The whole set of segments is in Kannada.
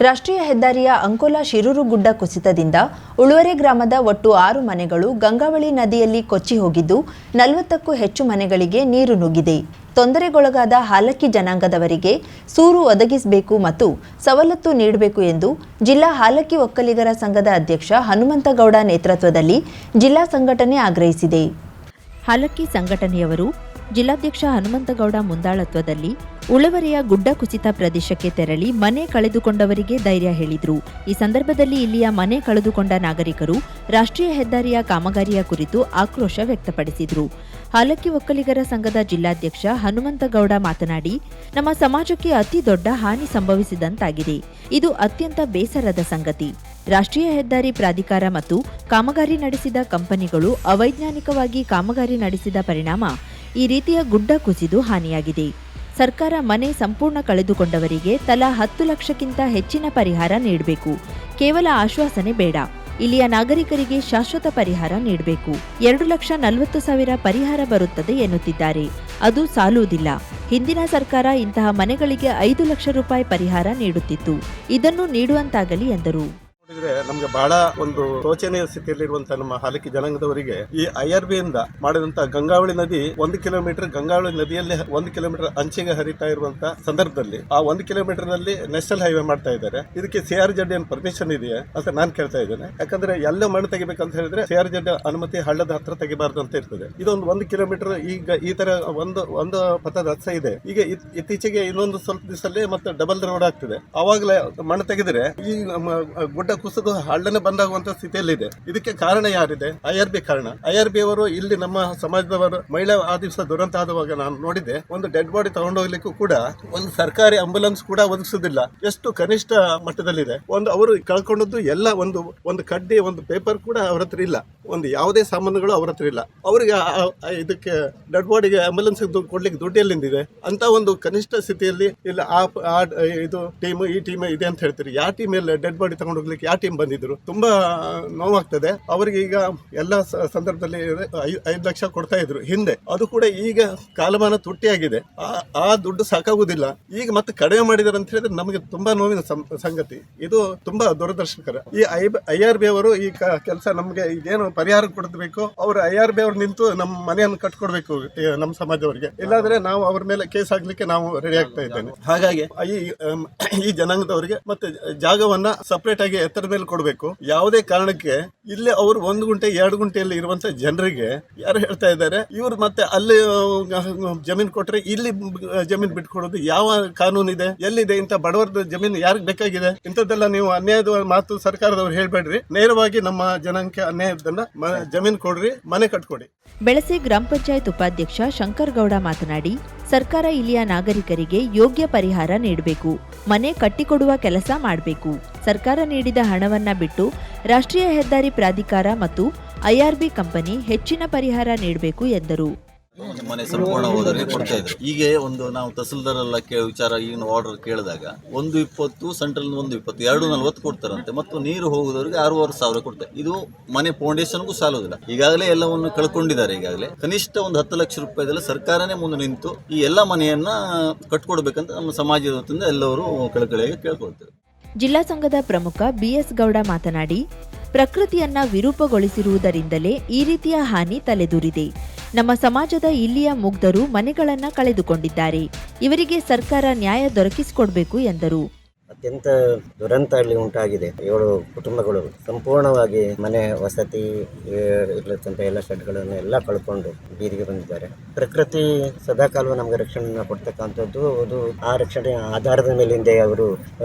ರಾಷ್ಟ್ರೀಯ ಹೆದ್ದಾರಿಯ ಅಂಕೋಲಾ ಶಿರೂರು ಗುಡ್ಡ ಕುಸಿತದಿಂದ ಉಳುವರೆ ಗ್ರಾಮದ ಒಟ್ಟು 6 ಮನೆಗಳು ಗಂಗಾವಳಿ ನದಿಯಲ್ಲಿ ಕೊಚ್ಚಿ ಹೋಗಿದ್ದು 40ಕ್ಕೂ ಹೆಚ್ಚು ಮನೆಗಳಿಗೆ ನೀರು ನುಗ್ಗಿದೆ. ತೊಂದರೆಗೊಳಗಾದ ಹಾಲಕ್ಕಿ ಜನಾಂಗದವರಿಗೆ ಸೂರು ಒದಗಿಸಬೇಕು ಮತ್ತು ಸವಲತ್ತು ನೀಡಬೇಕು ಎಂದು ಜಿಲ್ಲಾ ಹಾಲಕ್ಕಿ ಒಕ್ಕಲಿಗರ ಸಂಘದ ಅಧ್ಯಕ್ಷ ಹನುಮಂತಗೌಡ ನೇತೃತ್ವದಲ್ಲಿ ಜಿಲ್ಲಾ ಸಂಘಟನೆ ಆಗ್ರಹಿಸಿದೆ. ಹಾಲಕ್ಕಿ ಸಂಘಟನೆಯವರು ಜಿಲ್ಲಾಧ್ಯಕ್ಷ ಹನುಮಂತಗೌಡ ಮುಂದಾಳತ್ವದಲ್ಲಿ ಉಳುವರೆಯ ಗುಡ್ಡ ಕುಸಿತ ಪ್ರದೇಶಕ್ಕೆ ತೆರಳಿ ಮನೆ ಕಳೆದುಕೊಂಡವರಿಗೆ ಧೈರ್ಯ ಹೇಳಿದರು. ಈ ಸಂದರ್ಭದಲ್ಲಿ ಇಲ್ಲಿಯ ಮನೆ ಕಳೆದುಕೊಂಡ ನಾಗರಿಕರು ರಾಷ್ಟ್ರೀಯ ಹೆದ್ದಾರಿಯ ಕಾಮಗಾರಿಯ ಕುರಿತು ಆಕ್ರೋಶ ವ್ಯಕ್ತಪಡಿಸಿದರು. ಹಾಲಕ್ಕಿ ಒಕ್ಕಲಿಗರ ಸಂಘದ ಜಿಲ್ಲಾಧ್ಯಕ್ಷ ಹನುಮಂತಗೌಡ ಮಾತನಾಡಿ, ನಮ್ಮ ಸಮಾಜಕ್ಕೆ ಅತಿ ದೊಡ್ಡ ಹಾನಿ ಸಂಭವಿಸಿದಂತಾಗಿದೆ. ಇದು ಅತ್ಯಂತ ಬೇಸರದ ಸಂಗತಿ. ರಾಷ್ಟ್ರೀಯ ಹೆದ್ದಾರಿ ಪ್ರಾಧಿಕಾರ ಮತ್ತು ಕಾಮಗಾರಿ ನಡೆಸಿದ ಕಂಪನಿಗಳು ಅವೈಜ್ಞಾನಿಕವಾಗಿ ಕಾಮಗಾರಿ ನಡೆಸಿದ ಪರಿಣಾಮ ಈ ರೀತಿಯ ಗುಡ್ಡ ಕುಸಿದು ಹಾನಿಯಾಗಿದೆ. ಸರ್ಕಾರ ಮನೆ ಸಂಪೂರ್ಣ ಕಳೆದುಕೊಂಡವರಿಗೆ ತಲಾ 10 ಲಕ್ಷಕ್ಕಿಂತ ಹೆಚ್ಚಿನ ಪರಿಹಾರ ನೀಡಬೇಕು. ಕೇವಲ ಆಶ್ವಾಸನೆ ಬೇಡ. ಇಲ್ಲಿಯ ನಾಗರಿಕರಿಗೆ ಶಾಶ್ವತ ಪರಿಹಾರ ನೀಡಬೇಕು. 2,40,000 ಪರಿಹಾರ ಬರುತ್ತದೆ ಎನ್ನುತ್ತಿದ್ದಾರೆ. ಅದು ಸಾಲುವುದಿಲ್ಲ. ಹಿಂದಿನ ಸರ್ಕಾರ ಇಂತಹ ಮನೆಗಳಿಗೆ 5 ಲಕ್ಷ ರೂಪಾಯಿ ಪರಿಹಾರ ನೀಡುತ್ತಿತ್ತು. ಇದನ್ನು ನೀಡುವಂತಾಗಲಿ ಎಂದರು. ನಮಗೆ ಬಹಳ ಒಂದು ಶೋಚನೀಯ ಸ್ಥಿತಿಯಲ್ಲಿರುವಂತಹ ನಮ್ಮ ಹಾಲಕ್ಕಿ ಜನಾಂಗದವರಿಗೆ ಈ IRB ಇಂದ ಮಾಡಿದಂತಹ ಗಂಗಾವಳಿ ನದಿ 1 ಕಿಲೋಮೀಟರ್ ಗಂಗಾವಳಿ ನದಿಯಲ್ಲಿ 1 ಕಿಲೋಮೀಟರ್ ಅಂಚೆಗೆ ಹರಿತಾ ಇರುವಂತಹ ಸಂದರ್ಭದಲ್ಲಿ ಆ 1 ಕಿಲೋಮೀಟರ್ ನಲ್ಲಿ ನ್ಯಾಷನಲ್ ಹೈವೇ ಮಾಡ್ತಾ ಇದ್ದಾರೆ. ಇದಕ್ಕೆ CRZ ಪರ್ಮಿಷನ್ ಇದೆಯಾ ಅಂತ ನಾನು ಕೇಳ್ತಾ ಇದ್ದೇನೆ. ಯಾಕಂದ್ರೆ ಎಲ್ಲ ಮಣ್ಣು ತೆಗಿಬೇಕಂತ ಹೇಳಿದ್ರೆ CRZ ಅನುಮತಿ ಹಳ್ಳದ ಹತ್ರ ತೆಗಿಬಾರ್ದು ಅಂತ ಇರ್ತದೆ. ಇದೊಂದು 1 ಕಿಲೋಮೀಟರ್ ಈಗ ಈ ತರ ಒಂದು ಪಥದ ರಸ್ತೆ ಇದೆ. ಈಗ ಇತ್ತೀಚೆಗೆ ಇನ್ನೊಂದು ಸ್ವಲ್ಪ ದಿವಸದಲ್ಲಿ ಮತ್ತೆ ಡಬಲ್ ರೋಡ್ ಆಗ್ತದೆ. ಆವಾಗಲೇ ಮಣ್ಣು ತೆಗೆದ್ರೆ ಈ ಗುಡ್ಡ ಕುಸಿದು ಹಳ್ಳನೆ ಬಂದಾಗುವಂತ ಸ್ಥಿತಿಯಲ್ಲಿದೆ. ಇದಕ್ಕೆ ಕಾರಣ ಯಾರಿದೆ? IRB ಕಾರಣ. IRB ಅವರು ಇಲ್ಲಿ ನಮ್ಮ ಸಮಾಜದವರು ಮಹಿಳಾ ಆ ದಿವಸ ದುರಂತ ಆದವಾಗ ನಾನು ನೋಡಿದೆ, ಒಂದು ಡೆಡ್ ಬಾಡಿ ತಗೊಂಡೋಗ್ಲಿಕ್ಕೂ ಕೂಡ ಒಂದು ಸರ್ಕಾರಿ ಆಂಬುಲೆನ್ಸ್ ಕೂಡ ಒದಗಿಸುವುದಿಲ್ಲ. ಎಷ್ಟು ಕನಿಷ್ಠ ಮಟ್ಟದಲ್ಲಿದೆ. ಅವರು ಕಳ್ಕೊಂಡದ್ದು ಎಲ್ಲ ಒಂದು ಕಡ್ಡಿ, ಒಂದು ಪೇಪರ್ ಕೂಡ ಅವ್ರ ಹತ್ರ ಇಲ್ಲ. ಒಂದು ಯಾವುದೇ ಸಾಮಾನುಗಳು ಅವ್ರ ಹತ್ರ ಇಲ್ಲ. ಅವರಿಗೆ ಇದಕ್ಕೆ ಡೆಡ್ ಬಾಡಿಗೆ ಆಂಬುಲೆನ್ಸ್ ಕೊಡ್ಲಿಕ್ಕೆ ದುಡ್ಡು ಎಲ್ಲಿಂದಿದೆ ಅಂತ ಒಂದು ಕನಿಷ್ಠ ಸ್ಥಿತಿಯಲ್ಲಿ ಇಲ್ಲ. ಇದು ಟೀಮ್ ಈ ಟೀಮ್ ಇದೆ ಅಂತ ಹೇಳ್ತೀರಿ. ಯಾವ ಟೀಮ್ ಎಲ್ಲ ಡೆಡ್ ಬಾಡಿ ತಗೊಂಡು ಹೋಗ್ಲಿಕ್ಕೆ ಯಾವ ಟೀಮ್ ಬಂದಿದ್ರು? ತುಂಬಾ ನೋವಾಗ್ತದೆ ಅವರಿಗೆ. ಈಗ ಎಲ್ಲ ಸಂದರ್ಭದಲ್ಲಿ 5 ಲಕ್ಷ ಕೊಡ್ತಾ ಇದ್ರು ಹಿಂದೆ. ಅದು ಕೂಡ ಈಗ ಕಾಲಮಾನ ತುಟ್ಟಿಯಾಗಿದೆ. ಆ ದುಡ್ಡು ಸಾಕಾಗುವುದಿಲ್ಲ. ಈಗ ಮತ್ತೆ ಕಡಿಮೆ ಮಾಡಿದಾರೆ ಅಂತ ಹೇಳಿದ್ರೆ ನಮಗೆ ತುಂಬಾ ನೋವಿನ ಸಂಗತಿ. ಇದು ತುಂಬಾ ದುರದರ್ಶಕರ. ಈ IRB ಅವರು ಈ ಕೆಲಸ ನಮ್ಗೆ ಇದೇನು ಪರಿಹಾರ ಕೊಡಬೇಕು, ಅವರು IRB ಅವರು ನಿಂತು ನಮ್ಮ ಮನೆಯನ್ನು ಕಟ್ಕೊಡ್ಬೇಕು ನಮ್ಮ ಸಮಾಜವರಿಗೆ. ಇಲ್ಲಾಂದ್ರೆ ನಾವು ಅವ್ರ ಮೇಲೆ ಕೇಸ್ ಹಾಕ್ಲಿಕ್ಕೆ ನಾವು ರೆಡಿ ಆಗ್ತಾ ಇದ್ದೇನೆ. ಹಾಗಾಗಿ ಈ ಜನಾಂಗದವರಿಗೆ ಮತ್ತೆ ಜಾಗವನ್ನ ಸಪರೇಟ್ ಆಗಿ ಎತ್ತರ ಮೇಲೆ ಕೊಡಬೇಕು. ಯಾವುದೇ ಕಾರಣಕ್ಕೆ ಇಲ್ಲಿ ಅವರು 1 ಗುಂಟೆ 2 ಗುಂಟೆಯಲ್ಲಿ ಇರುವಂತ ಜನರಿಗೆ ಯಾರು ಹೇಳ್ತಾ ಇದ್ದಾರೆ, ಇವರು ಮತ್ತೆ ಅಲ್ಲಿ ಜಮೀನು ಕೊಟ್ರೆ ಇಲ್ಲಿ ಜಮೀನು ಬಿಟ್ಕೊಡೋದು ಯಾವ ಕಾನೂನು ಇದೆ? ಎಲ್ಲಿದೆ? ಇಂಥ ಬಡವರದ ಜಮೀನು ಯಾರಿಗೆ ಬೇಕಾಗಿದೆ? ಇಂಥದ್ದೆಲ್ಲ ನೀವು ಅನ್ಯಾಯದ ಮಾತು ಸರ್ಕಾರದವ್ರು ಹೇಳ್ಬೇಡ್ರಿ. ನೇರವಾಗಿ ನಮ್ಮ ಜನಾಂಗಕ್ಕೆ ಅನ್ಯಾಯದನ್ನ ಜಮೀನು ಕೊಡ್ರಿ, ಮನೆ ಕಟ್ಕೊಡಿ. ಬೆಳಸೆ ಗ್ರಾಮ ಪಂಚಾಯತ್ ಉಪಾಧ್ಯಕ್ಷ ಶಂಕರಗೌಡ ಮಾತನಾಡಿ, ಸರ್ಕಾರ ಇಲ್ಲಿಯ ನಾಗರಿಕರಿಗೆ ಯೋಗ್ಯ ಪರಿಹಾರ ನೀಡಬೇಕು. ಮನೆ ಕಟ್ಟಿಕೊಡುವ ಕೆಲಸ ಮಾಡಬೇಕು. ಸರ್ಕಾರ ನೀಡಿದ ಹಣವನ್ನ ಬಿಟ್ಟು ರಾಷ್ಟ್ರೀಯ ಹೆದ್ದಾರಿ ಪ್ರಾಧಿಕಾರ ಮತ್ತು IRB ಕಂಪನಿ ಹೆಚ್ಚಿನ ಪರಿಹಾರ ನೀಡಬೇಕು ಎಂದರು. ಮನೆ ಸಂಪೂರ್ಣ ಹೋದವರಿಗೆ ಕೊಡ್ತಾ ಇದ್ರು. ಈಗ ನಾವು ತಹಸೀಲ್ದಾರ್ ಎಲ್ಲ ವಿಚಾರ ಈಗ ಆರ್ಡರ್ ಕೇಳಿದಾಗ 120 ಸೆಂಟ್ರಲ್ 120 240 ಕೊಡ್ತಾರಂತೆ. ಮತ್ತು ನೀರು ಹೋಗುದವರಿಗೆ 6,500 ಕೊಡ್ತಾರೆ. ಇದು ಮನೆ ಫೌಂಡೇಶನ್ಗೂ ಸಾಲೋದಿಲ್ಲ. ಈಗಾಗಲೇ ಎಲ್ಲವನ್ನು ಕಳ್ಕೊಂಡಿದ್ದಾರೆ. ಈಗಾಗಲೇ ಕನಿಷ್ಠ ಒಂದು 10 ಲಕ್ಷ ರೂಪಾಯಿದೆಲ್ಲ ಸರ್ಕಾರನೇ ಮುಂದೆ ನಿಂತು ಈ ಎಲ್ಲ ಮನೆಯನ್ನ ಕಟ್ಕೊಡ್ಬೇಕಂತ ನಮ್ಮ ಸಮಾಜದ ವತಿಯಿಂದ ಎಲ್ಲರೂ ಕಳಕಳಿಯಾಗಿ ಕೇಳ್ಕೊಳ್ತೇವೆ. ಜಿಲ್ಲಾ ಸಂಘದ ಪ್ರಮುಖ BS ಗೌಡ ಮಾತನಾಡಿ, ಪ್ರಕೃತಿಯನ್ನ ವಿರೂಪಗೊಳಿಸಿರುವುದರಿಂದಲೇ ಈ ರೀತಿಯ ಹಾನಿ ತಲೆದೂರಿದೆ. ನಮ್ಮ ಸಮಾಜದ ಇಲ್ಲಿಯ ಮುಗ್ಧರು ಮನೆಗಳನ್ನ ಕಳೆದುಕೊಂಡಿದ್ದಾರೆ. ಇವರಿಗೆ ಸರ್ಕಾರ ನ್ಯಾಯ ದೊರಕಿಸಿಕೊಡಬೇಕು ಎಂದರು. ಅತ್ಯಂತ ದುರಂತ ಅಲ್ಲಿ ಉಂಟಾಗಿದೆ. 7 ಕುಟುಂಬಗಳು ಸಂಪೂರ್ಣವಾಗಿ ಮನೆ ವಸತಿ ಇರತಕ್ಕಂಥ ಎಲ್ಲ ಶೆಡ್ಗಳನ್ನು ಎಲ್ಲ ಕಳ್ಕೊಂಡು ಬೀದಿಗೆ ಬಂದಿದ್ದಾರೆ. ಪ್ರಕೃತಿ ಸದಾಕಾಲ ನಮಗೆ ರಕ್ಷಣೆಯನ್ನು ಕೊಡ್ತಕ್ಕಂಥದ್ದು. ಅದು ಆ ರಕ್ಷಣೆಯ ಆಧಾರದ ಮೇಲಿಂದ ಅವರು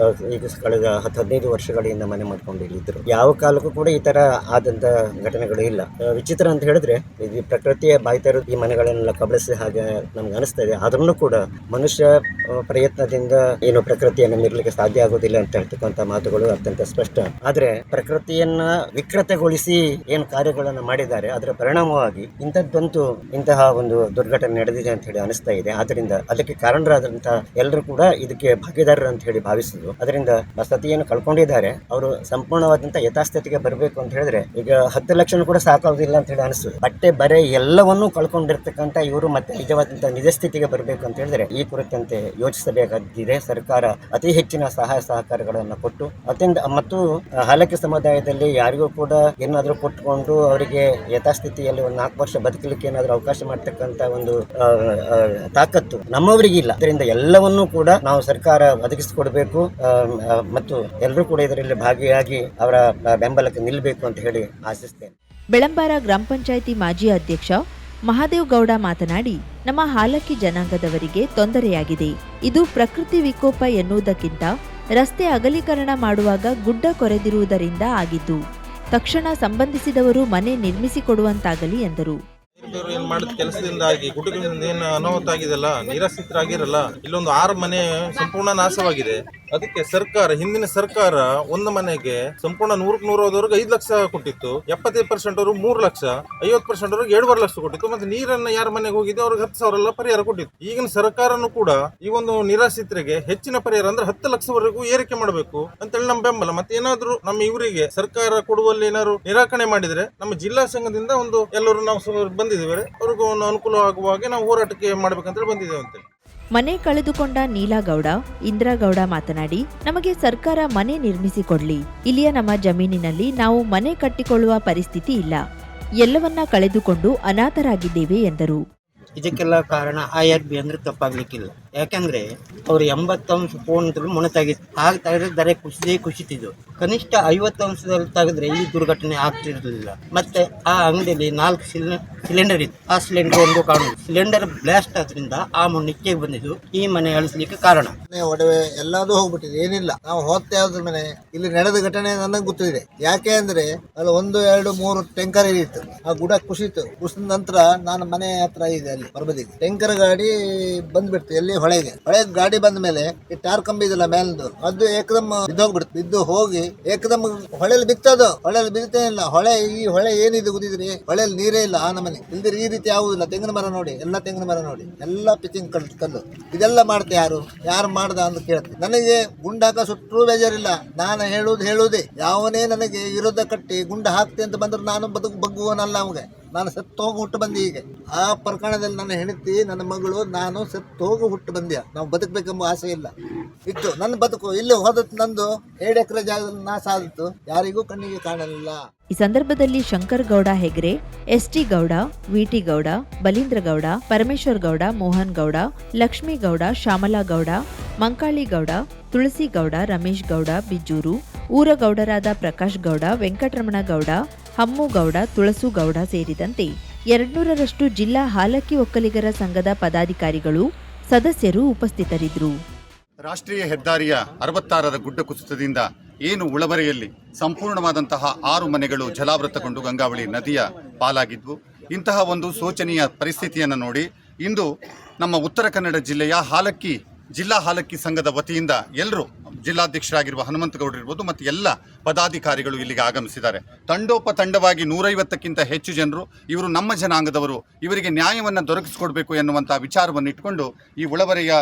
ಈಗ ಕಳೆದ 10-15 ವರ್ಷಗಳಿಂದ ಮನೆ ಮಾಡ್ಕೊಂಡು ಇಲ್ಲಿದ್ದರು. ಯಾವ ಕಾಲಕ್ಕೂ ಕೂಡ ಈ ತರ ಆದಂತ ಘಟನೆಗಳು ಇಲ್ಲ. ವಿಚಿತ್ರ ಅಂತ ಹೇಳಿದ್ರೆ ಈ ಪ್ರಕೃತಿಯ ಬಾಯ್ತಾ ಇರೋದು ಈ ಮನೆಗಳನ್ನೆಲ್ಲ ಕಬಳಿಸಿ ಹಾಗೆ ನಮ್ಗೆ ಅನಿಸ್ತಾ ಇದೆ. ಆದ್ರೂ ಕೂಡ ಮನುಷ್ಯ ಪ್ರಯತ್ನದಿಂದ ಏನು ಪ್ರಕೃತಿಯನ್ನು ಮೀರಲಿಕ್ಕೆ ಸಾಧ್ಯ ಆಗೋದಿಲ್ಲ ಅಂತ ಹೇಳ್ತಕ್ಕಂಥ ಮಾತುಗಳು ಅತ್ಯಂತ ಸ್ಪಷ್ಟ. ಆದ್ರೆ ಪ್ರಕೃತಿಯನ್ನ ವಿಕೃತಗೊಳಿಸಿ ಏನು ಕಾರ್ಯಗಳನ್ನ ಮಾಡಿದ್ದಾರೆ, ಅದರ ಪರಿಣಾಮವಾಗಿ ಇಂತಹ ಒಂದು ದುರ್ಘಟನೆ ನಡೆದಿದೆ ಅಂತ ಹೇಳಿ ಅನಿಸ್ತಾ ಇದೆ. ಆದ್ರಿಂದ ಅದಕ್ಕೆ ಕಾರಣರಾದಂತಹ ಎಲ್ಲರೂ ಕೂಡ ಇದಕ್ಕೆ ಭಾಗಿದಾರರು ಅಂತ ಹೇಳಿ ಭಾವಿಸಿದ್ರು. ಅದರಿಂದ ವಸತಿಯನ್ನು ಕಳ್ಕೊಂಡಿದ್ದಾರೆ. ಅವರು ಸಂಪೂರ್ಣವಾದಂತಹ ಯಥಾಸ್ಥಿತಿಗೆ ಬರಬೇಕು ಅಂತ ಹೇಳಿದ್ರೆ ಈಗ 10 ಲಕ್ಷ ಕೂಡ ಸಾಕಾಗುದಿಲ್ಲ ಅಂತ ಹೇಳಿ ಅನಿಸ್ತದೆ. ಬಟ್ಟೆ ಬರೆ ಎಲ್ಲವನ್ನೂ ಕಳ್ಕೊಂಡಿರ್ತಕ್ಕಂಥ ಇವರು ಮತ್ತೆ ನಿಜವಾದಂತಹ ನಿಜ ಸ್ಥಿತಿಗೆ ಬರಬೇಕು ಅಂತ ಹೇಳಿದ್ರೆ ಈ ಕುರಿತಂತೆ ಯೋಚಿಸಬೇಕಾಗಿದೆ. ಸರ್ಕಾರ ಅತಿ ಹೆಚ್ಚಿನ ಸಹಾಯ ಸಹಕಾರಗಳನ್ನು ಕೊಟ್ಟು ಮತ್ತು ಹಾಲಕ್ಕಿ ಸಮುದಾಯದಲ್ಲಿ ಯಾರಿಗೂ ಕೂಡ ಏನಾದರೂ ಕೊಟ್ಟುಕೊಂಡು ಅವರಿಗೆ ಯಥಾಸ್ಥಿತಿಯಲ್ಲಿ ಒಂದು 4 ವರ್ಷ ಬದುಕಲಿಕ್ಕೆ ಏನಾದರೂ ಅವಕಾಶ ಮಾಡ್ತಕ್ಕಂಥ ಒಂದು ತಾಕತ್ತು ನಮ್ಮವರಿಗಿಲ್ಲ. ಅದರಿಂದ ಎಲ್ಲವನ್ನೂ ಕೂಡ ನಾವು ಸರ್ಕಾರ ಒದಗಿಸಿಕೊಡಬೇಕು ಮತ್ತು ಎಲ್ಲರೂ ಕೂಡ ಇದರಲ್ಲಿ ಭಾಗಿಯಾಗಿ ಅವರ ಬೆಂಬಲಕ್ಕೆ ನಿಲ್ಲಬೇಕು ಅಂತ ಹೇಳಿ ಆಶಿಸ್ತೇನೆ. ಬೆಳಂಬಾರ ಗ್ರಾಮ ಪಂಚಾಯಿತಿ ಮಾಜಿ ಅಧ್ಯಕ್ಷ ಮಹಾದೇವ್ ಗೌಡ ಮಾತನಾಡಿ, ನಮ್ಮ ಹಾಲಕ್ಕಿ ಜನಾಂಗದವರಿಗೆ ತೊಂದರೆಯಾಗಿದೆ. ಇದು ಪ್ರಕೃತಿ ವಿಕೋಪ ಎನ್ನುವುದಕ್ಕಿಂತ ರಸ್ತೆ ಅಗಲೀಕರಣ ಮಾಡುವಾಗ ಗುಡ್ಡ ಕೊರೆದಿರುವುದರಿಂದ ಆಗಿದ್ದು. ತಕ್ಷಣ ಸಂಬಂಧಿಸಿದವರು ಮನೆ ನಿರ್ಮಿಸಿಕೊಡುವಂತಾಗಲಿ ಎಂದರು. ಏನ್ ಮಾಡಿದ ಕೆಲಸದಿಂದಾಗಿ ಗುಡ್ಡಗಳಿಂದ ಏನು ಅನಾಹುತ ಆಗಿದೆಲ್ಲ, ನಿರಾಶ್ರಿತರಾಗಿರಲ್ಲ, ಇಲ್ಲೊಂದು 6 ಮನೆ ಸಂಪೂರ್ಣ ನಾಶವಾಗಿದೆ. ಅದಕ್ಕೆ ಹಿಂದಿನ ಸರ್ಕಾರ ಒಂದು ಮನೆಗೆ ಸಂಪೂರ್ಣ 100% ಹೋದವ್ರಿಗೆ 5 ಲಕ್ಷ ಕೊಟ್ಟಿತ್ತು, 75% ಅವ್ರಿಗೆ 3 ಲಕ್ಷ, 50% ಅವ್ರಿಗೆ 2.5 ಲಕ್ಷ ಕೊಟ್ಟಿತ್ತು. ಮತ್ತೆ ನೀರನ್ನ ಯಾರ ಮನೆಗೆ ಹೋಗಿದೆ ಅವ್ರಿಗೆ 10,000 ಪರಿಹಾರ ಕೊಟ್ಟಿತ್ತು. ಈಗಿನ ಸರ್ಕಾರನು ಕೂಡ ಈ ಒಂದು ನಿರಾಶ್ರಿತರಿಗೆ ಹೆಚ್ಚಿನ ಪರಿಹಾರ ಅಂದ್ರೆ 10 ಲಕ್ಷವರೆಗೂ ಏರಿಕೆ ಮಾಡಬೇಕು ಅಂತೇಳಿ ನಮ್ಮ ಬೆಂಬಲ. ಮತ್ತೆ ಏನಾದ್ರು ನಮ್ಮ ಇವರಿಗೆ ಸರ್ಕಾರ ಕೊಡುವಲ್ಲಿ ಏನಾದ್ರು ನಿರಾಕರಣೆ ಮಾಡಿದ್ರೆ ನಮ್ಮ ಜಿಲ್ಲಾ ಸಂಘದಿಂದ ಎಲ್ಲರೂ ನಾವು ಬಂದಿದ್ದೇವೆ, ಅವ್ರಿಗೂ ಒಂದು ಅನುಕೂಲ ಆಗುವ ಹಾಗೆ ನಾವು ಹೋರಾಟಕ್ಕೆ ಮಾಡ್ಬೇಕಂತೇಳಿ ಬಂದಿದ್ದೇವೆ ಅಂತೇಳಿ. ಮನೆ ಕಳೆದುಕೊಂಡ ನೀಲಾಗೌಡ, ಇಂದ್ರಾಗೌಡ ಮಾತನಾಡಿ, ನಮಗೆ ಸರ್ಕಾರ ಮನೆ ನಿರ್ಮಿಸಿಕೊಡ್ಲಿ. ಇಲ್ಲಿಯ ನಮ್ಮ ಜಮೀನಿನಲ್ಲಿ ನಾವು ಮನೆ ಕಟ್ಟಿಕೊಳ್ಳುವ ಪರಿಸ್ಥಿತಿ ಇಲ್ಲ. ಎಲ್ಲವನ್ನ ಕಳೆದುಕೊಂಡು ಅನಾಥರಾಗಿದ್ದೇವೆ ಎಂದರು. ಇದಕ್ಕೆಲ್ಲ ಕಾರಣ IRB ಅಂದ್ರೆ ತಪ್ಪಾಗ್ಲಿಕ್ಕಿಲ್ಲ. ಯಾಕಂದ್ರೆ ಅವರು 80 ಅಂಶ ಪೂರ್ಣದಲ್ಲಿ ಮೊಣತಾಗಿತ್ತು. ಆಗ ತೆಗೆದರೆ ಕುಸಿತಿದ್ದು. ಕನಿಷ್ಠ 50 ಅಂಶದಲ್ಲಿ ತೆಗೆದ್ರೆ ಈ ದುರ್ಘಟನೆ ಆಗ್ತಿರ್ಲಿಲ್ಲ. ಮತ್ತೆ ಆ ಅಂಗಡಿಯಲ್ಲಿ 4 ಸಿಲಿಂಡರ್ ಇತ್ತು. ಆ ಸಿಲಿಂಡರ್ ಒಂದು ಕಾಣುದು. ಸಿಲಿಂಡರ್ ಬ್ಲಾಸ್ಟ್ ಆದ್ರಿಂದ ಆ ಮಣ್ಣಿಗೆ ಬಂದಿದ್ದು ಈ ಮನೆ ಅಳಿಸ್ಲಿಕ್ಕೆ ಕಾರಣ. ಒಡವೆ ಎಲ್ಲದೂ ಹೋಗ್ಬಿಟ್ಟಿದೆ, ಏನಿಲ್ಲ. ನಾವು ಹೋಗ್ತಾ ಯಾವ್ದ್ರ ಮನೆ ಇಲ್ಲಿ ನಡೆದ ಘಟನೆ ನನಗೆ ಗೊತ್ತಿದೆ. ಯಾಕೆ ಅಂದ್ರೆ ಅಲ್ಲಿ 1, 2, 3 ಟ್ಯಾಂಕರ್ ಇತ್ತು. ಆ ಗುಡ ಕುಸಿದ ನಂತರ ನಾನು ಮನೆ ಹತ್ರ ಇದೆ ಅಲ್ಲಿ ಬರಬದಿಗೆ ಟ್ಯಾಂಕರ್ ಗಾಡಿ ಬಂದ್ಬಿಡ್ತು. ಎಲ್ಲಿ ಹೊಳೆಗೆ ಗಾಡಿ ಬಂದ ಮೇಲೆ ಈ ಟಾರ್ ಕಂಬಿ ಇದಲ್ಲ ಮೇಲ್ದು, ಅದು ಏಕದಮ್ ಬಿದ್ದೋಗ್ಬಿಡ್ತು. ಬಿದ್ದು ಹೋಗಿ ಏಕದಮ್ ಹೊಳೆಯಲ್ಲಿ ಬಿತ್ತದು. ಹೊಳೆಯಲ್ಲಿ ಬಿತ್ತೇ ಇಲ್ಲ. ಈ ಹೊಳೆ ಏನಿದೆ ಗೊತ್ತಿದ್ರಿ, ಹೊಳೆಯಲ್ಲಿ ನೀರೇ ಇಲ್ಲ. ಆ ನಮನೆ ಇಲ್ದಿರಿ ಈ ರೀತಿ ಯಾವುದಿಲ್ಲ. ತೆಂಗಿನ ಮರ ನೋಡಿ, ಎಲ್ಲ ತೆಂಗಿನ ಮರ ನೋಡಿ, ಎಲ್ಲ ಪಿಚಿಂಗ್ ಕಲ್ಲು. ಇದೆಲ್ಲ ಮಾಡ್ತೆ ಯಾರು ಮಾಡ್ದ ಅಂತ ಕೇಳ್ತೆ. ನನಗೆ ಗುಂಡಾಕ ಸುಟ್ಟರೂ ಬೇಜಾರಿಲ್ಲ. ನಾನು ಹೇಳುವುದೇ ಯಾವನೇ ನನಗೆ ವಿರೋಧ ಕಟ್ಟಿ ಗುಂಡ ಹಾಕ್ತೆ ಅಂತ ಬಂದ್ರೆ ನಾನು ಬಗ್ಗುವನಲ್ಲ. ಅವಂಗೆ ನಾನು ಸತ್ತೋಗಿ ಹುಟ್ಟು ಬಂದೆ. ಈಗ ಆ ಪ್ರಕರಣದಲ್ಲಿ ನನ್ನ ಹೆಂಡತಿ, ನನ್ನ ಮಗಳು, ನಾನು ಸತ್ತೋಗಿ ಹುಟ್ಟು ಬಂದ್ಯ. ನಾವು ಬದುಕಬೇಕೆಂಬ ಆಸೆ ಇಲ್ಲ ಇತ್ತು. ನನ್ನ ಬದುಕು ಇಲ್ಲಿ ಹೋದತ್ತು. ನಂದು 2 ಎಕರೆ ಜಾಗದಲ್ಲಿ ನಾಶ ಆದಿತ್ತು. ಯಾರಿಗೂ ಕಣ್ಣಿಗೆ ಕಾಣಲಿಲ್ಲ. ಈ ಸಂದರ್ಭದಲ್ಲಿ ಶಂಕರ್ ಗೌಡ ಹೆಗ್ರೆ, ST ಗೌಡ, VT ಗೌಡ, ಬಲೀಂದ್ರ ಗೌಡ, ಪರಮೇಶ್ವರ್ ಗೌಡ, ಮೋಹನ್ ಗೌಡ, ಲಕ್ಷ್ಮೀ ಗೌಡ, ಶ್ಯಾಮಲಾ ಗೌಡ, ಮಂಕಾಳಿ ಗೌಡ, ತುಳಸಿ ಗೌಡ, ರಮೇಶ್ ಗೌಡ, ಬಿಜೂರು, ಊರ ಗೌಡರಾದ ಪ್ರಕಾಶ್ ಗೌಡ, ವೆಂಕಟರಮಣ ಗೌಡ, ಹಮ್ಮು ಗೌಡ, ತುಳಸು ಗೌಡ ಸೇರಿದಂತೆ 200ರಷ್ಟು ಜಿಲ್ಲಾ ಹಾಲಕ್ಕಿ ಒಕ್ಕಲಿಗರ ಸಂಘದ ಪದಾಧಿಕಾರಿಗಳು, ಸದಸ್ಯರು ಉಪಸ್ಥಿತರಿದ್ದರು. ರಾಷ್ಟ್ರೀಯ ಹೆದ್ದಾರಿಯ 66ರ ಗುಡ್ಡ ಕುಸಿತದಿಂದ ಏನು ಉಳವರೆಯಲ್ಲಿ ಸಂಪೂರ್ಣವಾದಂತಹ 6 ಮನೆಗಳು ಜಲಾವೃತಗೊಂಡು ಗಂಗಾವಳಿ ನದಿಯ ಪಾಲಾಗಿದ್ವು. ಇಂತಹ ಒಂದು ಶೋಚನೀಯ ಪರಿಸ್ಥಿತಿಯನ್ನು ನೋಡಿ ಇಂದು ನಮ್ಮ ಉತ್ತರ ಕನ್ನಡ ಜಿಲ್ಲೆಯ ಜಿಲ್ಲಾ ಹಾಲಕ್ಕಿ ಸಂಘದ ವತಿಯಿಂದ ಎಲ್ಲರೂ ಜಿಲ್ಲಾಧ್ಯಕ್ಷರಾಗಿರುವ ಹನುಮಂತಗೌಡರು ಇರ್ಬೋದು ಮತ್ತು ಎಲ್ಲ ಪದಾಧಿಕಾರಿಗಳು ಇಲ್ಲಿಗೆ ಆಗಮಿಸಿದ್ದಾರೆ. ತಂಡೋಪತಂಡವಾಗಿ 150ಕ್ಕಿಂತ ಹೆಚ್ಚು ಜನರು, ಇವರು ನಮ್ಮ ಜನಾಂಗದವರು, ಇವರಿಗೆ ನ್ಯಾಯವನ್ನು ದೊರಕಿಸಿಕೊಡ್ಬೇಕು ಎನ್ನುವಂಥ ವಿಚಾರವನ್ನು ಇಟ್ಕೊಂಡು ಈ ಉಳವರೆಯ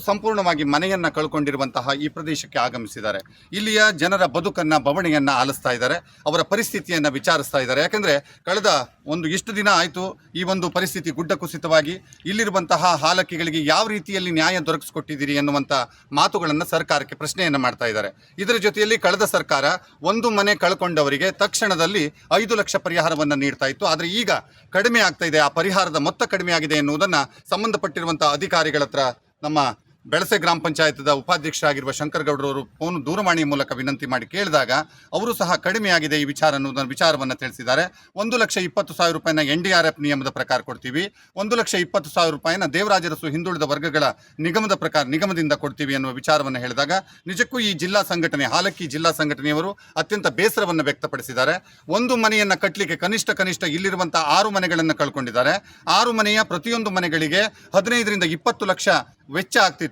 ಸಂಪೂರ್ಣವಾಗಿ ಮನೆಯನ್ನು ಕಳ್ಕೊಂಡಿರುವಂತಹ ಈ ಪ್ರದೇಶಕ್ಕೆ ಆಗಮಿಸಿದ್ದಾರೆ. ಇಲ್ಲಿಯ ಜನರ ಬದುಕನ್ನು, ಬವಣೆಯನ್ನು ಆಲಿಸ್ತಾ ಇದ್ದಾರೆ, ಅವರ ಪರಿಸ್ಥಿತಿಯನ್ನು ವಿಚಾರಿಸ್ತಾ ಇದ್ದಾರೆ. ಯಾಕಂದರೆ ಕಳೆದ ಇಷ್ಟು ದಿನ ಆಯಿತು ಈ ಒಂದು ಪರಿಸ್ಥಿತಿ ಗುಡ್ಡ ಕುಸಿತವಾಗಿ ಇಲ್ಲಿರುವಂತಹ ಹಾಲಕ್ಕಿಗಳಿಗೆ ಯಾವ ರೀತಿಯಲ್ಲಿ ನ್ಯಾಯ ದೊರಕಿಸಿಕೊಟ್ಟಿದ್ದೀರಿ ಎನ್ನುವಂಥ ಮಾತುಗಳನ್ನು ಸರ್ಕಾರಕ್ಕೆ ಪ್ರಶ್ನೆಯನ್ನು ಮಾಡ್ತಾ ಇದ್ದಾರೆ. ಇದರ ಜೊತೆಯಲ್ಲಿ ಕಳೆದ ಸರ್ಕಾರ ಒಂದು ಮನೆ ಕಳ್ಕೊಂಡವರಿಗೆ ತಕ್ಷಣದಲ್ಲಿ 5 ಲಕ್ಷ ಪರಿಹಾರವನ್ನು ನೀಡ್ತಾ ಇತ್ತು. ಆದರೆ ಈಗ ಕಡಿಮೆ ಆಗ್ತಾ ಇದೆ, ಆ ಪರಿಹಾರದ ಮೊತ್ತ ಕಡಿಮೆ ಆಗಿದೆ ಎನ್ನುವುದನ್ನು ಸಂಬಂಧಪಟ್ಟಿರುವಂಥ ಅಧಿಕಾರಿಗಳ ಹತ್ರ ನಮ್ಮ ಬೆಳಸೆ ಗ್ರಾಮ ಪಂಚಾಯತ್ದ ಉಪಾಧ್ಯಕ್ಷರಾಗಿರುವ ಶಂಕರ್ ಗೌಡರವರು ದೂರವಾಣಿ ಮೂಲಕ ವಿನಂತಿ ಮಾಡಿ ಕೇಳಿದಾಗ ಅವರು ಸಹ ಕಡಿಮೆಯಾಗಿದೆ ಈ ವಿಚಾರವನ್ನು ತಿಳಿಸಿದ್ದಾರೆ. 1,20,000 ರೂಪಾಯಿನ NDRF ನಿಯಮದ ಪ್ರಕಾರ ಕೊಡ್ತೀವಿ, 1,20,000 ರೂಪಾಯಿನ ದೇವರಾಜರಸು ಹಿಂದುಳಿದ ವರ್ಗಗಳ ನಿಗಮದಿಂದ ಕೊಡ್ತೀವಿ ಅನ್ನುವ ವಿಚಾರವನ್ನು ಹೇಳಿದಾಗ ನಿಜಕ್ಕೂ ಈ ಜಿಲ್ಲಾ ಸಂಘಟನೆ, ಹಾಲಕ್ಕಿ ಜಿಲ್ಲಾ ಸಂಘಟನೆಯವರು ಅತ್ಯಂತ ಬೇಸರವನ್ನು ವ್ಯಕ್ತಪಡಿಸಿದ್ದಾರೆ. ಒಂದು ಮನೆಯನ್ನು ಕಟ್ಟಲಿಕ್ಕೆ ಕನಿಷ್ಠ ಇಲ್ಲಿರುವಂಥ 6 ಮನೆಗಳನ್ನು ಕಳ್ಕೊಂಡಿದ್ದಾರೆ. 6 ಮನೆಯ ಪ್ರತಿಯೊಂದು ಮನೆಗಳಿಗೆ 15ರಿಂದ 20 ಲಕ್ಷ ವೆಚ್ಚ ಆಗ್ತಿತ್ತು.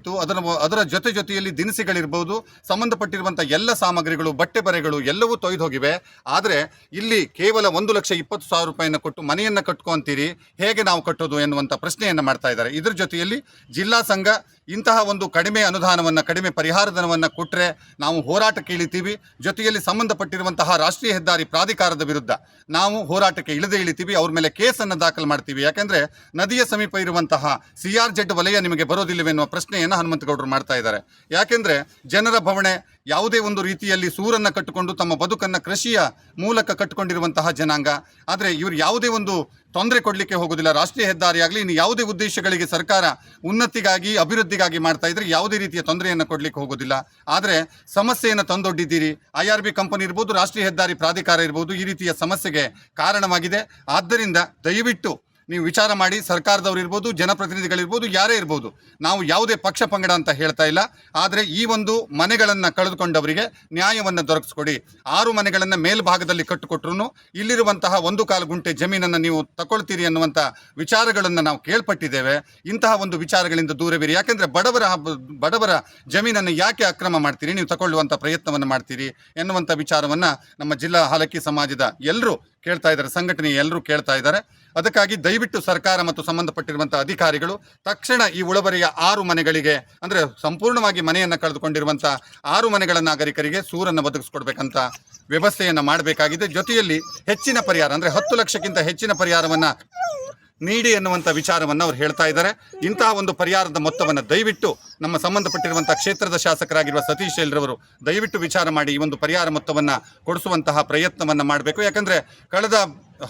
ಅದರ ಜೊತೆಯಲ್ಲಿ ದಿನಸಿಗಳಿರ್ಬೋದು, ಸಂಬಂಧಪಟ್ಟಿರುವಂಥ ಎಲ್ಲ ಸಾಮಗ್ರಿಗಳು, ಬಟ್ಟೆ ಬರೆಗಳು ಎಲ್ಲವೂ ತೊಯ್ದು ಹೋಗಿವೆ. ಆದರೆ ಇಲ್ಲಿ ಕೇವಲ 1,20,000 ರೂಪಾಯಿನ ಕೊಟ್ಟು ಮನೆಯನ್ನು ಕಟ್ಕೊಂತೀರಿ, ಹೇಗೆ ನಾವು ಕಟ್ಟೋದು ಎನ್ನುವಂಥ ಪ್ರಶ್ನೆಯನ್ನು ಮಾಡ್ತಾ ಇದ್ದಾರೆ. ಇದರ ಜೊತೆಯಲ್ಲಿ ಜಿಲ್ಲಾ ಸಂಘ ಇಂತಹ ಒಂದು ಕಡಿಮೆ ಅನುದಾನವನ್ನು, ಕಡಿಮೆ ಪರಿಹಾರ ಧನವನ್ನು ಕೊಟ್ಟರೆ ನಾವು ಹೋರಾಟಕ್ಕೆ ಇಳಿತೀವಿ. ಜೊತೆಯಲ್ಲಿ ಸಂಬಂಧಪಟ್ಟಿರುವಂತಹ ರಾಷ್ಟ್ರೀಯ ಹೆದ್ದಾರಿ ಪ್ರಾಧಿಕಾರದ ವಿರುದ್ಧ ನಾವು ಹೋರಾಟಕ್ಕೆ ಇಳಿತೀವಿ. ಅವ್ರ ಮೇಲೆ ಕೇಸನ್ನು ದಾಖಲು ಮಾಡ್ತೀವಿ. ಯಾಕೆಂದರೆ ನದಿಯ ಸಮೀಪ ಇರುವಂತಹ CRZ ವಲಯ ನಿಮಗೆ ಬರೋದಿಲ್ಲವೆನ್ನುವ ಪ್ರಶ್ನೆಯನ್ನು ಹನುಮಂತಗೌಡರು ಮಾಡ್ತಾ ಇದ್ದಾರೆ. ಯಾಕೆಂದರೆ ಜನರ ಭವಣೆ ಯಾವುದೇ ಒಂದು ರೀತಿಯಲ್ಲಿ ಸೂರನ್ನು ಕಟ್ಟಿಕೊಂಡು ತಮ್ಮ ಬದುಕನ್ನು ಕೃಷಿಯ ಮೂಲಕ ಕಟ್ಟಿಕೊಂಡಿರುವಂತಹ ಜನಾಂಗ. ಆದರೆ ಇವರು ಯಾವುದೇ ಒಂದು ತೊಂದರೆ ಕೊಡಲಿಕ್ಕೆ ಹೋಗೋದಿಲ್ಲ. ರಾಷ್ಟ್ರೀಯ ಹೆದ್ದಾರಿ ಆಗಲಿ ಇನ್ನು ಯಾವುದೇ ಉದ್ದೇಶಗಳಿಗೆ ಸರ್ಕಾರ ಉನ್ನತಿಗಾಗಿ, ಅಭಿವೃದ್ಧಿಗಾಗಿ ಮಾಡ್ತಾ ಇದ್ರೆ ಯಾವುದೇ ರೀತಿಯ ತೊಂದರೆಯನ್ನು ಕೊಡಲಿಕ್ಕೆ ಹೋಗೋದಿಲ್ಲ. ಆದರೆ ಸಮಸ್ಯೆಯನ್ನು ತಂದೊಡ್ಡಿದ್ದೀರಿ. IRB ಕಂಪನಿ ಇರ್ಬೋದು, ರಾಷ್ಟ್ರೀಯ ಹೆದ್ದಾರಿ ಪ್ರಾಧಿಕಾರ ಇರ್ಬೋದು, ಈ ರೀತಿಯ ಸಮಸ್ಯೆಗೆ ಕಾರಣವಾಗಿದೆ. ಆದ್ದರಿಂದ ದಯವಿಟ್ಟು ನೀವು ವಿಚಾರ ಮಾಡಿ. ಸರ್ಕಾರದವರು ಇರ್ಬೋದು, ಜನಪ್ರತಿನಿಧಿಗಳಿರ್ಬೋದು, ಯಾರೇ ಇರ್ಬೋದು, ನಾವು ಯಾವುದೇ ಪಕ್ಷ ಪಂಗಡ ಅಂತ ಹೇಳ್ತಾ ಇಲ್ಲ. ಆದರೆ ಈ ಒಂದು ಮನೆಗಳನ್ನು ಕಳೆದುಕೊಂಡವರಿಗೆ ನ್ಯಾಯವನ್ನು ದೊರಕಿಸ್ಕೊಡಿ. 6 ಮನೆಗಳನ್ನು ಮೇಲ್ಭಾಗದಲ್ಲಿ ಕಟ್ಟಿಕೊಟ್ರು ಇಲ್ಲಿರುವಂತಹ 1 ಗುಂಟೆ ಜಮೀನನ್ನು ನೀವು ತಗೊಳ್ತೀರಿ ಅನ್ನುವಂಥ ವಿಚಾರಗಳನ್ನು ನಾವು ಕೇಳ್ಪಟ್ಟಿದ್ದೇವೆ. ಇಂತಹ ಒಂದು ವಿಚಾರಗಳಿಂದ ದೂರವಿರಿ. ಯಾಕೆಂದರೆ ಬಡವರ ಜಮೀನನ್ನು ಯಾಕೆ ಅಕ್ರಮ ಮಾಡ್ತೀರಿ, ನೀವು ತಗೊಳ್ಳುವಂಥ ಪ್ರಯತ್ನವನ್ನು ಮಾಡ್ತೀರಿ ಎನ್ನುವಂಥ ವಿಚಾರವನ್ನು ನಮ್ಮ ಜಿಲ್ಲಾ ಹಾಲಕ್ಕಿ ಸಮಾಜದ ಎಲ್ಲರೂ ಕೇಳ್ತಾ ಇದ್ದಾರೆ, ಸಂಘಟನೆಯ ಎಲ್ಲರೂ ಕೇಳ್ತಾ ಇದ್ದಾರೆ. ಅದಕ್ಕಾಗಿ ದಯವಿಟ್ಟು ಸರ್ಕಾರ ಮತ್ತು ಸಂಬಂಧಪಟ್ಟಿರುವಂಥ ಅಧಿಕಾರಿಗಳು ತಕ್ಷಣ ಈ ಉಳವರಿಯ 6 ಮನೆಗಳಿಗೆ, ಅಂದರೆ ಸಂಪೂರ್ಣವಾಗಿ ಮನೆಯನ್ನು ಕಳೆದುಕೊಂಡಿರುವಂಥ 6 ಮನೆಗಳ ನಾಗರಿಕರಿಗೆ ಸೂರನ್ನು ಒದಗಿಸ್ಕೊಡ್ಬೇಕಂತ ವ್ಯವಸ್ಥೆಯನ್ನು ಮಾಡಬೇಕಾಗಿದೆ. ಜೊತೆಯಲ್ಲಿ ಹೆಚ್ಚಿನ ಪರಿಹಾರ, ಅಂದರೆ 10 ಲಕ್ಷಕ್ಕಿಂತ ಹೆಚ್ಚಿನ ಪರಿಹಾರವನ್ನು ನೀಡಿ ಎನ್ನುವಂಥ ವಿಚಾರವನ್ನು ಅವ್ರು ಹೇಳ್ತಾ ಇದ್ದಾರೆ. ಇಂತಹ ಒಂದು ಪರಿಹಾರದ ಮೊತ್ತವನ್ನು ದಯವಿಟ್ಟು ನಮ್ಮ ಸಂಬಂಧಪಟ್ಟಿರುವಂಥ ಕ್ಷೇತ್ರದ ಶಾಸಕರಾಗಿರುವ ಸತೀಶ್ ಎಲ್ರವರು ದಯವಿಟ್ಟು ವಿಚಾರ ಮಾಡಿ ಈ ಒಂದು ಪರಿಹಾರ ಮೊತ್ತವನ್ನು ಕೊಡಿಸುವಂತಹ ಪ್ರಯತ್ನವನ್ನು ಮಾಡಬೇಕು. ಯಾಕಂದರೆ ಕಳೆದ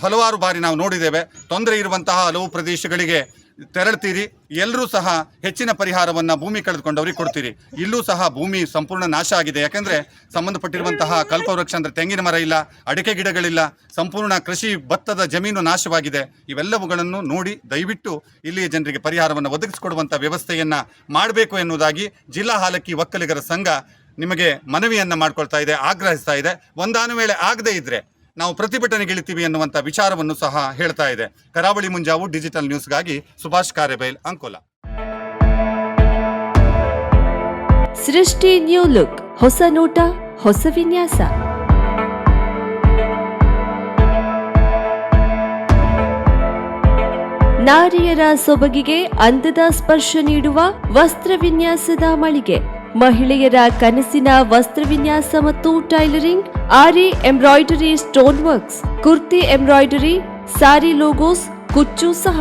ಹಲವಾರು ಬಾರಿ ನಾವು ನೋಡಿದ್ದೇವೆ, ತೊಂದರೆ ಇರುವಂತಹ ಹಲವು ಪ್ರದೇಶಗಳಿಗೆ ತೆರಳ್ತೀರಿ, ಎಲ್ಲರೂ ಸಹ ಹೆಚ್ಚಿನ ಪರಿಹಾರವನ್ನು ಭೂಮಿ ಕಳೆದುಕೊಂಡವ್ರಿಗೆ ಕೊಡ್ತೀರಿ. ಇಲ್ಲೂ ಸಹ ಭೂಮಿ ಸಂಪೂರ್ಣ ನಾಶ ಆಗಿದೆ. ಯಾಕೆಂದರೆ ಸಂಬಂಧಪಟ್ಟಿರುವಂತಹ ಕಲ್ಪವೃಕ್ಷ ಅಂದರೆ ತೆಂಗಿನ ಮರ ಇಲ್ಲ, ಅಡಿಕೆ ಗಿಡಗಳಿಲ್ಲ, ಸಂಪೂರ್ಣ ಕೃಷಿ ಭತ್ತದ ಜಮೀನು ನಾಶವಾಗಿದೆ. ಇವೆಲ್ಲವುಗಳನ್ನು ನೋಡಿ ದಯವಿಟ್ಟು ಇಲ್ಲಿಯ ಜನರಿಗೆ ಪರಿಹಾರವನ್ನು ಒದಗಿಸಿಕೊಡುವಂಥ ವ್ಯವಸ್ಥೆಯನ್ನು ಮಾಡಬೇಕು ಎನ್ನುವುದಾಗಿ ಜಿಲ್ಲಾ ಹಾಲಕ್ಕಿ ಒಕ್ಕಲಿಗರ ಸಂಘ ನಿಮಗೆ ಮನವಿಯನ್ನು ಮಾಡ್ಕೊಳ್ತಾ ಇದೆ, ಆಗ್ರಹಿಸ್ತಾ ಇದೆ. ಒಂದಾನು ವೇಳೆ ಆಗದೇ ಇದ್ದರೆ ನಾವು ಪ್ರತಿಭಟನೆಗಿಳಿತೀವಿ ಎನ್ನುವಂಥ ವಿಚಾರವನ್ನು ಸಹ ಹೇಳ್ತಾ ಇದೆ. ಕರಾವಳಿ ಮುಂಜಾವು ಡಿಜಿಟಲ್ ನ್ಯೂಸ್ಗಾಗಿ ಸುಭಾಷ್ ಕಾರೆಬೈಲ್, ಅಂಕೋಲ. ಸೃಷ್ಟಿ ನ್ಯೂ ಲುಕ್, ಹೊಸ ನೋಟ, ಹೊಸ ವಿನ್ಯಾಸ. ನಾರಿಯರ ಸೊಬಗಿಗೆ ಅಂದದ ಸ್ಪರ್ಶ ನೀಡುವ ವಸ್ತ್ರ ವಿನ್ಯಾಸದ ಮಳಿಗೆ. ಮಹಿಳೆಯರ ಕನಸಿನ ವಸ್ತ್ರ ವಿನ್ಯಾಸ ಮತ್ತು tailoring, aari embroidery, stone works, kurti embroidery, sari logos, ಕುಚ್ಚು ಸಹ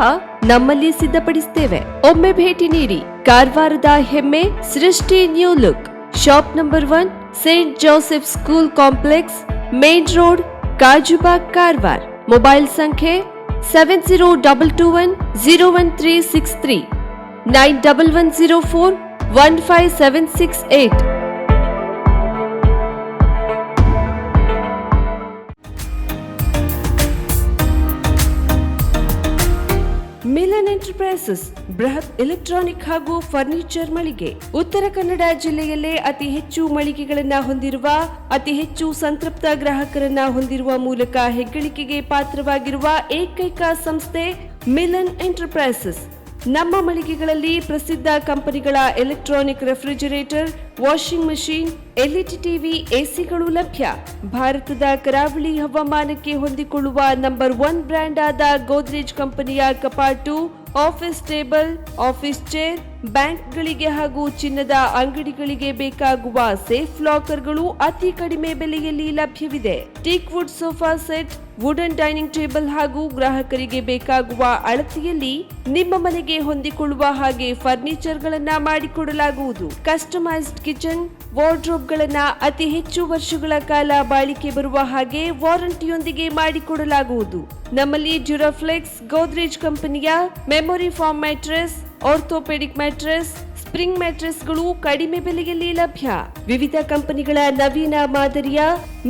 ನಮ್ಮಲ್ಲಿ ಸಿದ್ಧಪಡಿಸುತ್ತೇವೆ. ಒಮ್ಮೆ ಭೇಟಿ ನೀಡಿ. ಕಾರವಾರದ ಹೆಮ್ಮೆ ಸೃಷ್ಟಿ new look. Shop number 1, Saint Joseph school complex, main road, Kajubag, Karwar. Mobile ಸಂಖ್ಯೆ 7022101363, 9110415768. ಮಿಲನ್ ಎಂಟರ್ಪ್ರೈಸಸ್ ಬೃಹತ್ ಎಲೆಕ್ಟ್ರಾನಿಕ್ ಹಾಗೂ ಫರ್ನಿಚರ್ ಮಳಿಗೆ. ಉತ್ತರ ಕನ್ನಡ ಜಿಲ್ಲೆಯಲ್ಲೇ ಅತಿ ಹೆಚ್ಚು ಮಳಿಗೆಗಳನ್ನು ಹೊಂದಿರುವ, ಅತಿ ಹೆಚ್ಚು ಸಂತೃಪ್ತ ಗ್ರಾಹಕರನ್ನ ಹೊಂದಿರುವ ಮೂಲಕ ಹೆಗ್ಗಳಿಕೆಗೆ ಪಾತ್ರವಾಗಿರುವ ಏಕೈಕ ಸಂಸ್ಥೆ ಮಿಲನ್ ಎಂಟರ್ಪ್ರೈಸಸ್. ನಮ್ಮ ಮಳಿಗೆಗಳಲ್ಲಿ ಪ್ರಸಿದ್ಧ ಕಂಪನಿಗಳ electronic refrigerator, washing machine, LED TV, ಎಸಿಗಳು ಲಭ್ಯ. ಭಾರತದ ಕರಾವಳಿ ಹವಾಮಾನಕ್ಕೆ ಹೊಂದಿಕೊಳ್ಳುವ ನಂಬರ್ 1 ಬ್ರ್ಯಾಂಡ್ ಆದ ಗೋದ್ರೇಜ್ ಕಂಪನಿಯ ಕಪಾಟು, ಆಫೀಸ್ ಟೇಬಲ್, ಆಫೀಸ್ ಚೇರ್, ಬ್ಯಾಂಕ್ಗಳಿಗೆ ಹಾಗೂ ಚಿನ್ನದ ಅಂಗಡಿಗಳಿಗೆ ಬೇಕಾಗುವ ಸೇಫ್ ಲಾಕರ್ಗಳು ಅತಿ ಕಡಿಮೆ ಬೆಲೆಯಲ್ಲಿ ಲಭ್ಯವಿದೆ. Teak wood sofa set, wooden dining table ಹಾಗೂ ಗ್ರಾಹಕರಿಗೆ ಬೇಕಾಗುವ ಅಳತೆಯಲ್ಲಿ ನಿಮ್ಮ ಮನೆಗೆ ಹೊಂದಿಕೊಳ್ಳುವ ಹಾಗೆ ಫರ್ನಿಚರ್ ಗಳನ್ನ ಮಾಡಿಕೊಡಲಾಗುವುದು. ಕಸ್ಟಮೈಸ್ಡ್ ಕಿಚನ್, ವಾರ್ಡ್ರೋಬ್ ಗಳನ್ನ ಅತಿ ಹೆಚ್ಚು ವರ್ಷಗಳ ಕಾಲ ಬಾಳಿಕೆ ಬರುವ ಹಾಗೆ ವಾರಂಟಿಯೊಂದಿಗೆ ಮಾಡಿಕೊಡಲಾಗುವುದು. ನಮ್ಮಲ್ಲಿ ಡ್ಯೂರಾಫ್ಲೆಕ್ಸ್, ಗೋದ್ರೇಜ್ ಕಂಪನಿಯ memory foam mattress, orthopaedic mattress, spring ಮ್ಯಾಟ್ರೆಸ್ಗಳು ಕಡಿಮೆ ಬೆಲೆಯಲ್ಲಿ ಲಭ್ಯ. ವಿವಿಧ ಕಂಪನಿಗಳ ನವೀನ ಮಾದರಿಯ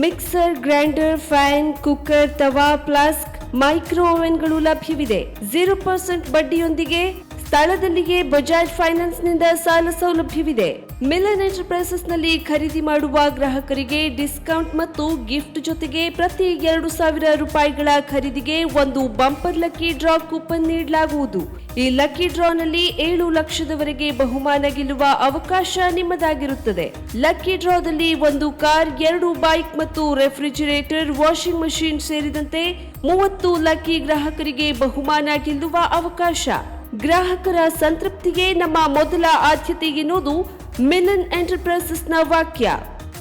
mixer, grinder, fan, cooker, tawa, flask, micro ಓವೆನ್ಗಳು ಲಭ್ಯವಿದೆ. 0% ಬಡ್ಡಿಯೊಂದಿಗೆ ಸ್ಥಳದಲ್ಲಿಯೇ ಬಜಾಜ್ ಫೈನಾನ್ಸ್ ನಿಂದ ಸಾಲ ಸೌಲಭ್ಯವಿದೆ. ಮಿಲನ್ ಎಂಟರ್ಪ್ರೈಸಸ್ ನಲ್ಲಿ ಖರೀದಿ ಮಾಡುವ ಗ್ರಾಹಕರಿಗೆ ಡಿಸ್ಕೌಂಟ್ ಮತ್ತು ಗಿಫ್ಟ್ ಜೊತೆಗೆ ಪ್ರತಿ 2,000 ರೂಪಾಯಿಗಳ ಖರೀದಿಗೆ ಒಂದು ಬಂಪರ್ ಲಕ್ಕಿ ಡ್ರಾ ಕೂಪನ್ ನೀಡಲಾಗುವುದು. ಈ ಲಕ್ಕಿ ಡ್ರಾನಲ್ಲಿ 7 ಲಕ್ಷದವರೆಗೆ ಬಹುಮಾನ ಗೆಲ್ಲುವ ಅವಕಾಶ ನಿಮ್ಮದಾಗಿರುತ್ತದೆ. ಲಕ್ಕಿ ಡ್ರಾದಲ್ಲಿ 1 ಕಾರ್, 2 ಬೈಕ್ ಮತ್ತು ರೆಫ್ರಿಜರೇಟರ್, ವಾಷಿಂಗ್ ಮಷೀನ್ ಸೇರಿದಂತೆ 30 ಲಕ್ಕಿ ಗ್ರಾಹಕರಿಗೆ ಬಹುಮಾನ ಗೆಲ್ಲುವ ಅವಕಾಶ. ಗ್ರಾಹಕರ ಸಂತೃಪ್ತಿಗೆ ನಮ್ಮ ಮೊದಲ ಆದ್ಯತೆ ಎನ್ನುವುದು ಮಿಲನ್ ಎಂಟರ್ಪ್ರೈಸಸ್ನ ವಾಕ್ಯ.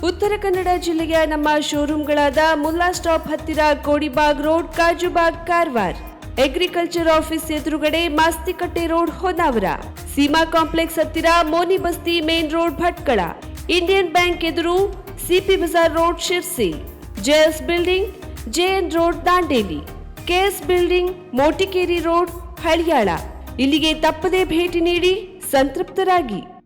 ಉತ್ತರ ಕನ್ನಡ ಜಿಲ್ಲೆಯ ನಮ್ಮ ಶೋರೂಮ್ಗಳಾದ ಮುಲ್ಲಾ ಸ್ಟಾಪ್ ಹತ್ತಿರ Kodibag road, Kajubag, Karwar, agriculture office ಎದುರುಗಡೆ ಮಾಸ್ತಿಕಟ್ಟೆ ರೋಡ್, ಹೊನ್ನಾವರ, ಸೀಮಾ ಕಾಂಪ್ಲೆಕ್ಸ್ ಹತ್ತಿರ Moni Basti main road, Bhatkal, Indian Bank ಎದುರು CP Bazar road, Sirsi, JS building, JN road, Dandeli, KS building, Motikeri road, Haliyal. ಇಲ್ಲಿಗೆ ತಪ್ಪದೇ ಭೇಟಿ ನೀಡಿ ಸಂತೃಪ್ತರಾಗಿ.